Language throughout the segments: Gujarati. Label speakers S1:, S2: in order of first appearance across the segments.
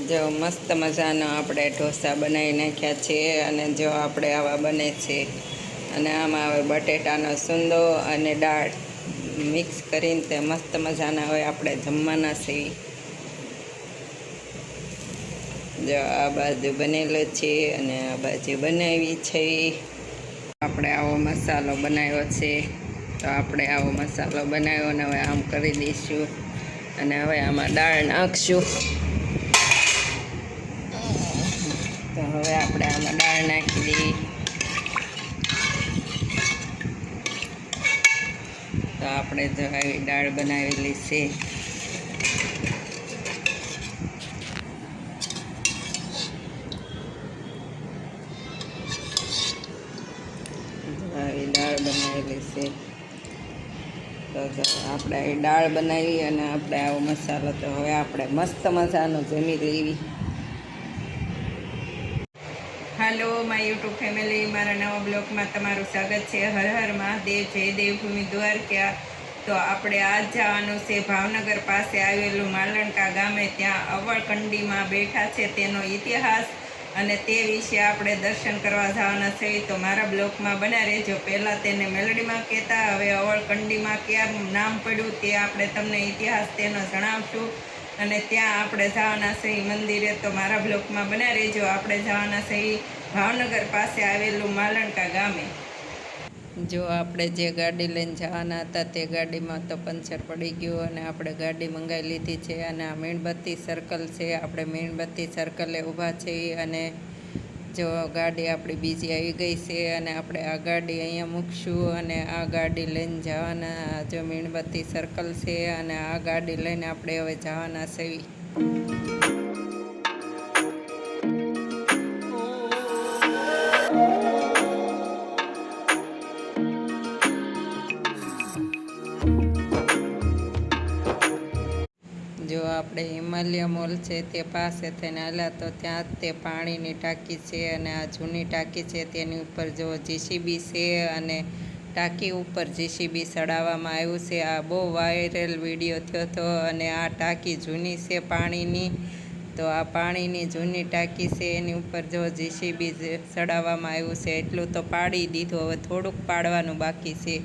S1: જો મસ્ત મજાનો આપણે ઢોસા બનાવી નાખ્યા છે અને જો આપણે આવા બને છે અને આમાં હવે બટેટાનો સૂંદો અને દાળ મિક્સ કરીને તે મસ્ત મજાના હવે આપણે જમવાના છે. જો આ બાજુ બનેલો છે અને આ બાજુ બનાવી છે. આપણે આવો મસાલો બનાવ્યો છે તો આપણે આવો મસાલો બનાવ્યો ને હવે આમ કરી દઈશું અને હવે આમાં દાળ નાખશું. તો હવે આપણે આમાં દાળ નાખી દઈએ. તો આપણે જો આવી દાળ બનાવેલી છે. આવી દાળ બનાવેલી છે. તો આપણે આવી દાળ બનાવી અને આપણે આવો મસાલો તો હવે આપણે મસ્ત મજાનો જમી લેવી. હાલો માય યુટ્યુબ ફેમિલી, મારા નવા બ્લોગમાં તમારું સ્વાગત છે. હર હર મહાદેવ, જય દેવભૂમિ દ્વારકા. તો આપણે આજ જવાનું છે ભાવનગર પાસે આવેલું માલણકા ગામે. ત્યાં અવળકંડીમાં બેઠા છે તેનો ઇતિહાસ અને તે વિશે આપણે દર્શન કરવા જવાના છે. તો મારા બ્લોગમાં બના રહેજો. પહેલાં તેને મેલડીમાં કહેતા, હવે અવળકંડીમાં ક્યાં નામ પડ્યું તે આપણે તમને ઇતિહાસ તેનો જણાવશું. અને ત્યાં આપણે જવાના છે મંદિરે. તો મારા બ્લોગમાં બના રહેજો. આપણે જવાના છે ભાવનગર પાસે આવેલું માલણકા ગામે. જો આપણે જે ગાડી લઈને જવાના હતા તે ગાડીમાં તો પંચર પડી ગયું અને આપણે ગાડી મંગાવી લીધી છે. અને આ મીણબત્તી સર્કલ છે. આપણે મીણબત્તી સર્કલે ઊભા છીએ અને જો ગાડી આપણી બીજી આવી ગઈ છે અને આપણે આ ગાડી અહીંયા મૂકશું અને આ ગાડી લઈને જવાના. જો મીણબત્તી સર્કલ છે અને આ ગાડી લઈને આપણે હવે જવાના છીએ. જો આપણે હિમાલય મોલ છે તે પાસે થઈને હાલ્યા તો ત્યાં જ તે પાણીની ટાંકી છે અને આ જૂની ટાંકી છે તેની ઉપર જો જીસીબી છે અને ટાંકી ઉપર જીસીબી ચડાવવામાં આવ્યું છે. આ બહુ વાયરલ વિડીયો થયો હતો અને આ ટાંકી જૂની છે પાણીની. તો આ પાણીની જૂની ટાંકી છે એની ઉપર જો જીસીબી ચડાવવામાં આવ્યું છે. એટલું તો પાડી દીધું, હવે થોડુંક પાડવાનું બાકી છે.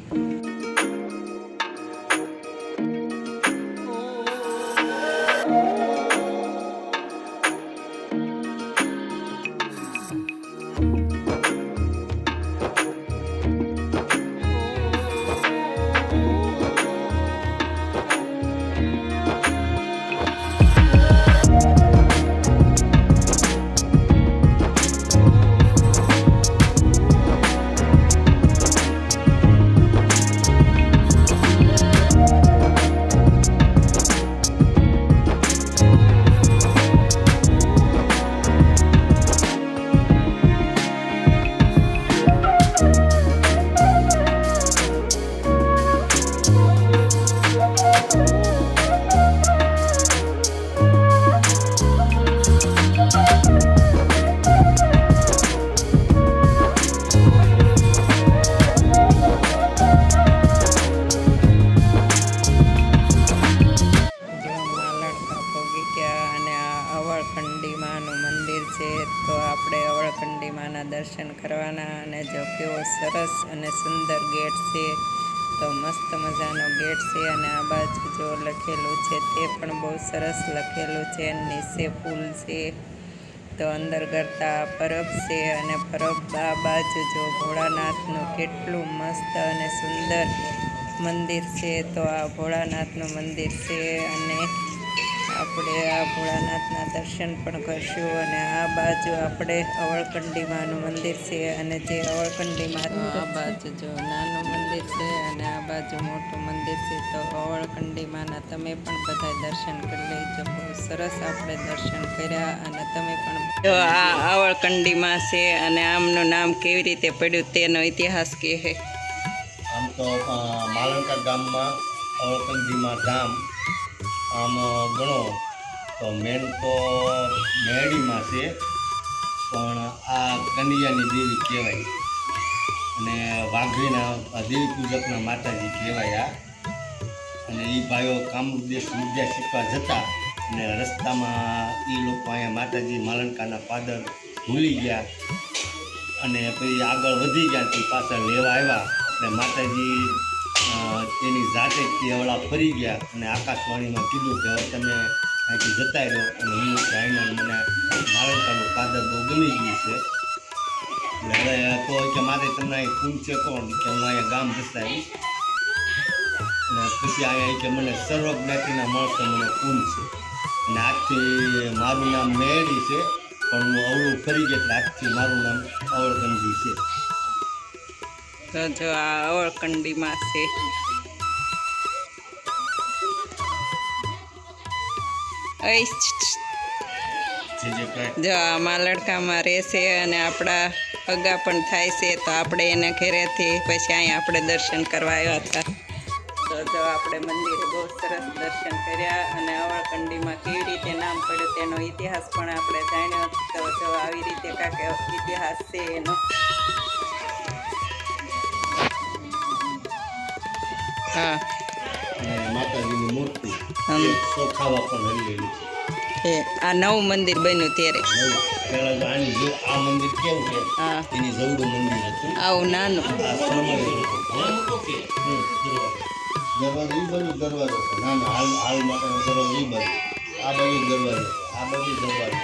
S1: અવળકંડીમાંનું મંદિર છે તો આપણે અવળકંડીમાંના દર્શન કરવાના. અને જો કેવો સરસ અને સુંદર ગેટ છે, તો મસ્ત મજાનો ગેટ છે. અને આ બાજુ જો લખેલું છે તે પણ બહુ સરસ લખેલું છે. નીચે પુલ છે તો અંદર કરતા પરબ છે અને પરબ આ બાજુ જો ભોળાનાથનું કેટલું મસ્ત અને સુંદર મંદિર છે. તો આ ભોળાનાથનું મંદિર છે અને આપણે આ ભોળાનાથના દર્શન પણ કરશું. અને આ બાજુ આપણે અવળકંડીમાંનું મંદિર છે અને જે અવળકંડીમાં આ બાજુ જો નાનું મંદિર છે અને આ બાજુ મોટું મંદિર છે. તો અવળકંડીમાંના તમે પણ બધા દર્શન કરી લેજો. બહુ સરસ આપણે દર્શન કર્યા અને તમે પણ જો આ અવળકંડીમાં છે અને આમનું નામ કેવી રીતે પડ્યું તેનો ઇતિહાસ કહે છે.
S2: આમ તો માલણકા ગામમાં અવળકંડીમાં ગામ આમ ગણો તો મેન તો મેરડીમાં છે, પણ આ કનૈયાની દેવી કહેવાય અને વાઘરીના દેવી પૂજકના માતાજી કહેવાય. અને એ ભાઈઓ કામ ઉદ્દેશ વિદ્યા શીખવા જતા અને રસ્તામાં એ લોકો અહીંયા માતાજી માલણકાના પાદર ભૂલી ગયા અને પછી આગળ વધી ગયા તે પાછા લેવા આવ્યા એટલે માતાજી તેની જાતે જ તે હવળા ફરી ગયા અને આકાશવાણીમાં કીધું કે હવે તમે અહીંથી જતા રહ્યો અને હું જાણીને મને માલણકાનું પાદર બહુ ગમી ગયું છે એટલે હવે તો કે મારે તમને અહીં પૂન છે કોણ કે હું અહીંયા ગામ બસાવીશ અને પછી અહીંયા કે મને સર્વ જ્ઞાતિના માણસો મને પૂન છે અને આજથી મારું નામ મેળી છે પણ હું અવળું ફરી ગયા એટલે આજથી મારું નામ અવળકંડી છે.
S1: તો જો આ અવળકંડીમાં છે. જો આ માલણકામાં રહેશે અને આપણા અગા પણ થાય છે તો આપણે એને ઘરેથી પછી અહીંયા આપણે દર્શન કરવા આવ્યા હતા. તો જો આપણે મંદિરે બહુ સરસ દર્શન કર્યા અને અવળકંડીમાં કેવી રીતે નામ પડ્યું તેનો ઇતિહાસ પણ આપણે જાણ્યો. તો જો આવી રીતે કાંઈક ઇતિહાસ છે એનો. હા
S2: અને માતાજીની મૂર્તિ ચોખાવા પણ હલેલી
S1: છે. આ નવું મંદિર બન્યું ત્યારે
S2: પહેલાં તો આની જો આ મંદિર કેવું છે
S1: હા
S2: એની જવડું મંદિર હતું
S1: આવું નાનું.
S2: આ દરવાજો એ બાજુ દરવાજો છે ના ના હાલ માટેનો દરવાજો એ બાજુ આ બાજુ દરવાજો આ બાજુ દરવાજો.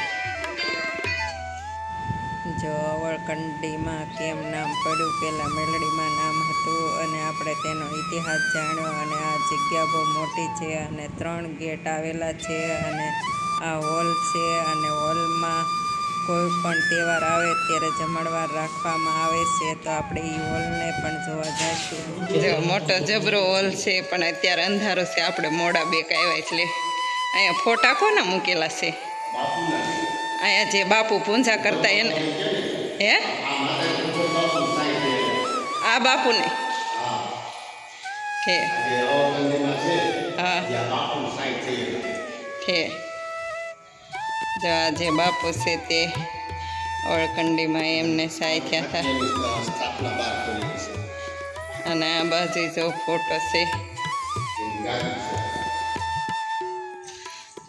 S1: જો અવળકંડીમાં કેમ નામ પડ્યું, પહેલાં મેલડીમાં નામ હતું અને આપણે તેનો ઇતિહાસ જાણ્યો. અને આ જગ્યા બહુ મોટી છે અને 3 ગેટ આવેલા છે અને આ હોલ છે અને હોલમાં કોઈ પણ તહેવાર આવે ત્યારે જમણવાર રાખવામાં આવે છે. તો આપણે એ હોલને પણ જોવા જઈશું. જો મોટો જબરો હોલ છે પણ અત્યારે અંધારો છે, આપણે મોડા બેક આવ્યા એટલે અહીંયા ફોટા કોના મૂકેલા છે? અહીંયા જે બાપુ પૂજા કરતા એને હે આ બાપુને હે હા હે જો આ જે બાપુ છે તે અવળકંડીમાં એમને સહાય થયા હતા. અને આ બાજુ જો ફોટો છે.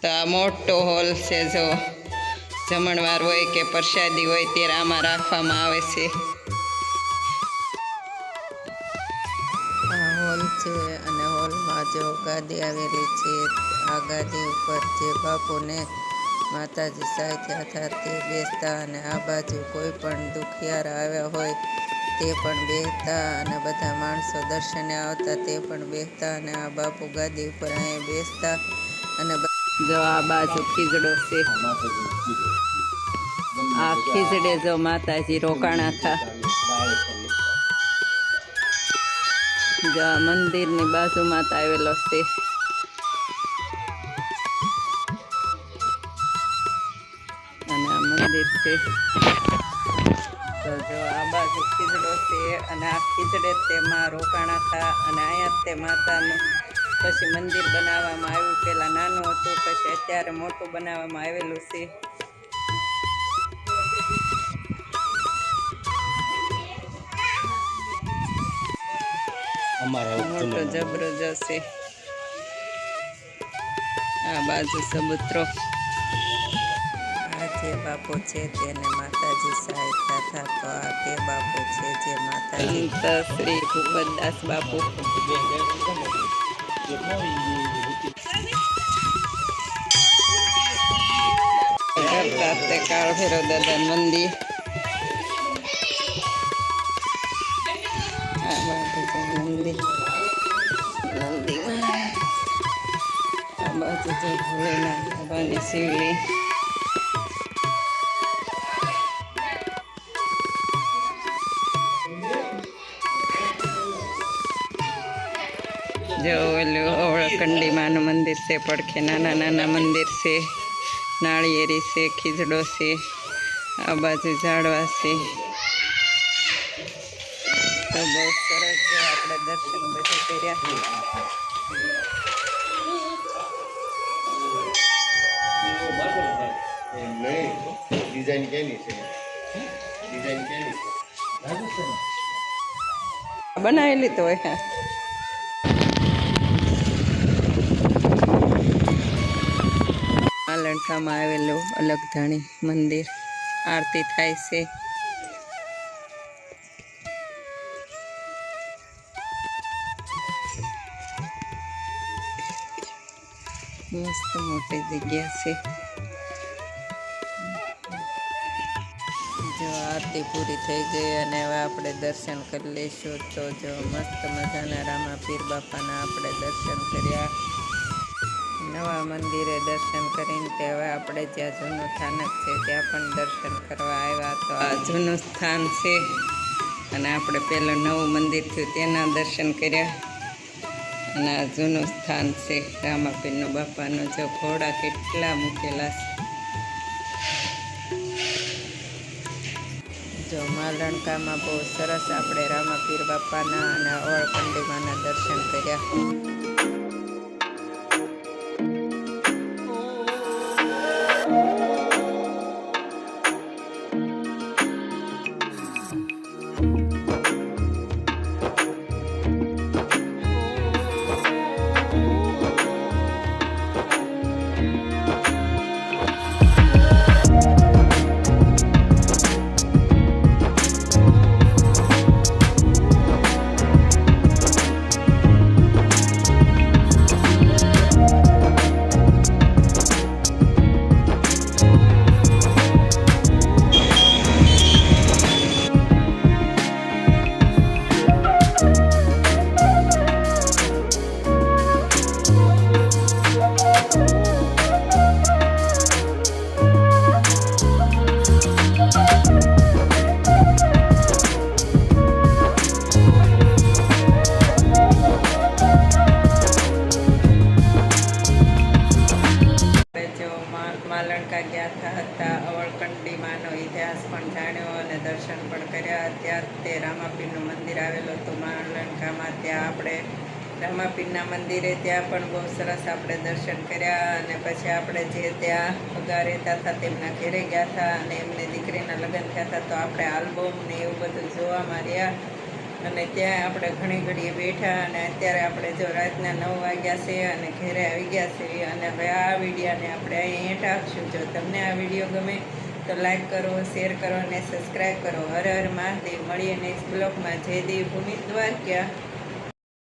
S1: તો આ મોટો હોલ છે. જો જમણવાર હોય કે પ્રસાદી હોય ત્યારે આમાં રાખવામાં આવે છે. આ હોલ છે અને હોલમાં જો ગાદી આવેલી છે. આ ગાદી ઉપર જે બાપુને માતાજી સહાય થયા હતા તે બેસતા અને આ બાજુ કોઈ પણ દુખિયાર આવ્યા હોય તે પણ બેસતા અને બધા માણસો દર્શને આવતા તે પણ બેસતા અને આ બાપુ ગાદી ઉપર અહીંયા બેસતા. અને જો આ બાજુ ખીજડો છે. આ ખીજડે જો માતાજી રોકાણા હતા. જો આ મંદિરની બાજુમાં તો આવેલો છે. અને આ મંદિર છે. તો જો આ બાજુ ખીજડો છે અને આ ખીજડે તેમાં રોકાણા હતા અને અહીંયા તે માતાનું પછી મંદિર બનાવવામાં આવ્યું. પહેલાં નાનું હતું પછી અત્યારે મોટું બનાવવામાં આવેલું છે. મોટો જબરજસ્ત છે. આ બાજુ સબૂતરો. આ જે બાપુ છે તેને માતાજી સહાય થયા હતા. તો આ તે બાપુ છે જે માતાજી શ્રી ભૂપતદાસ બાપુ. કાળ ભૈરવ દાદા મંદિર. આ બાજુ મંદિર નંદીમાં. આ બાજુ જો ભોલેનાથ બાબાની શિવલિંગ. જો ઓલું અવળકંડીમાંનું મંદિર છે. પડખે નાના નાના મંદિર છે. નાળિયેરી છે, ખીજડો છે, આ બાજુ ઝાડવા છે. તો બહુ સરસ છે. આપણે દર્શન બધું કર્યા.
S2: ડિઝાઇન કેની છે? ડિઝાઇન કેની છે?
S1: બનાવેલી તો હોય. હા માલણકામાં આવેલું અલગધાણી મંદિર. આરતી થાય છે. મસ્ત મોટી જગ્યા છે. જો આરતી પૂરી થઈ ગઈ અને હવે આપણે દર્શન કરી લઈશું. તો જો મસ્ત મજાના રામાપીર બાપાના આપણે દર્શન કર્યા. નવા મંદિરે દર્શન કરીને તે હવે આપણે જ્યાં જૂનું સ્થાનક છે ત્યાં પણ દર્શન કરવા આવ્યા. તો આ જૂનું સ્થાન છે અને આપણે પહેલું નવું મંદિર થયું તેના દર્શન કર્યા. અને આ જૂનું સ્થાન છે રામાપીરનું બાપાનું. જો ઘોડા કેટલા મૂકેલા છે. જો માલણકામાં બહુ સરસ આપણે રામાપીર બાપાના અને ઓળકંડીમાના દર્શન કર્યા. માલણકા ગયા હતા. અવળકંડીમાંનો ઇતિહાસ પણ જાણ્યો અને દર્શન પણ કર્યા. ત્યાં તે રામાપીરનું મંદિર આવેલું હતું માલણકામાં. ત્યાં આપણે રામાપીરના મંદિરે ત્યાં પણ બહુ સરસ આપણે દર્શન કર્યા. અને પછી આપણે જે ત્યાં અગા રહેતા હતા તેમના ઘેરે ગયા હતા અને એમને દીકરીના લગ્ન થયા હતા. તો આપણે આલ્બમ ને એવું બધું જોવામાં રહ્યા અને ત્યાં આપણે ઘણી ઘડીએ બેઠા. અને અત્યારે આપણે જો રાતના 9 વાગ્યા છે અને ઘરે આવી ગયા છે. અને હવે આ વિડીયોને આપણે અહીં ટાંકશું. જો તમને આ વિડીયો ગમે તો લાઈક કરો, શેર કરો અને સબસ્ક્રાઈબ કરો. હર હર મહાદેવ. મળીએ નેક્સ્ટ બ્લોગમાં. જય દેવ ભૂમિ દ્વારકા.